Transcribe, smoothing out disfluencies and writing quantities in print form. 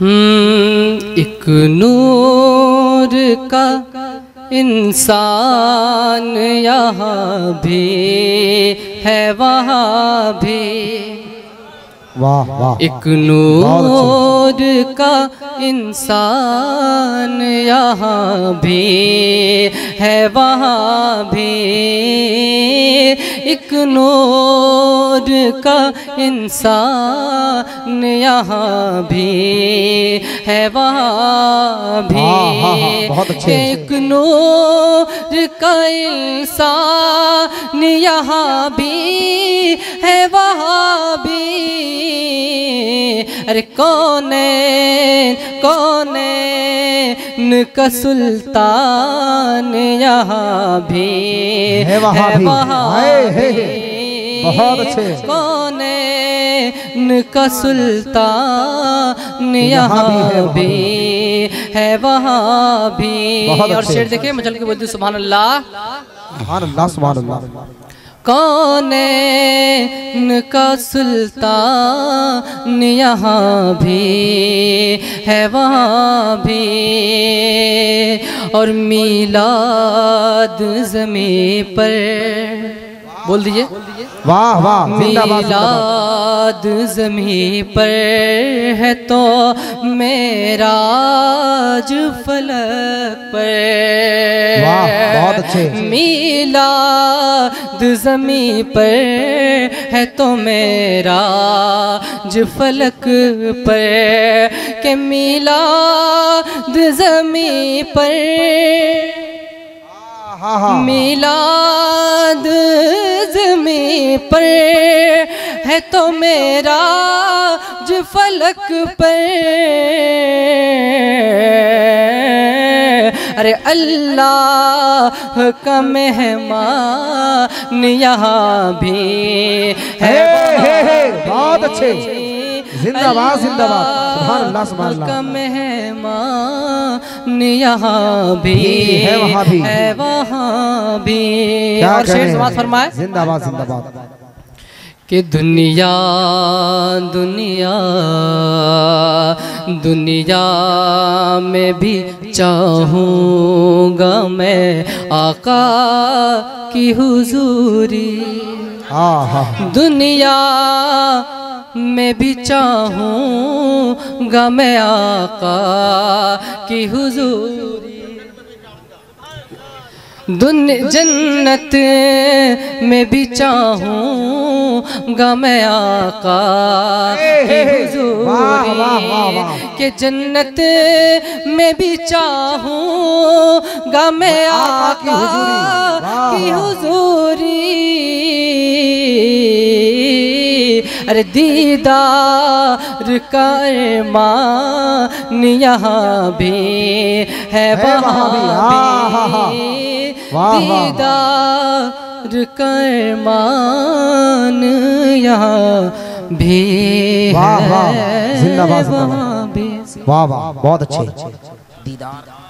एक नूर का इंसान यहाँ भी है वहाँ भी। वाह वाह। एक नूर का इंसान यहाँ भी है वहाँ भी। एक नूर का इंसान यहाँ भी है वहाँ भी। एक नूर का इंसान यहाँ भी है वहाँ भी। अरे कौन का सुल्तान यहाँ भी है वहाँ भी। बहुत अच्छे। कौन का सुल्तान यहाँ भी है वहाँ भी। और शेर देखिए मचल के बोलते सुभान अल्लाह सुभान अल्लाह सुभान अल्लाह। कौन का सुल्तान यहाँ भी है वहाँ भी। और मीलाद ज़मीं पर बोल दीजिए। वाह वाह। मीलाद ज़मीं पर है तो मेराज फलक पर। वाह बहुत अच्छे। मीलाद ज़मीं पर है तो मेराज फलक पर। के मीलाद ज़मीं पर मीलाद ज़मीं पर है तो मेराज फलक पर। अरे अल्लाह का मेहमान यहाँ भी है। बहुत अच्छे। जिंदाबाद जिंदाबाद। सुभान अल्लाह सुभान अल्लाह। का मेहमान यहाँ भी है वहाँ भी है वहाँ भी। और शेर समाज फरमाए जिंदाबाद जिंदाबाद। कि दुनिया दुनिया दुनिया में भी चाहूँगा मैं आका की हुजूरी। दुनिया मैं भी चाहूँगा मैं आका की हुजूरी। जन्नत में भी चाहूँगा मैं आका की हुजूरी। के जन्नत में भी चाहूँगा मैं आका की हुजूरी। अरे दीदार का अरमान यहाँ भी है वहाँ भी। दीदार का अरमान यहाँ भी है वहाँ भी। वाह वाह बहुत अच्छे। दीदार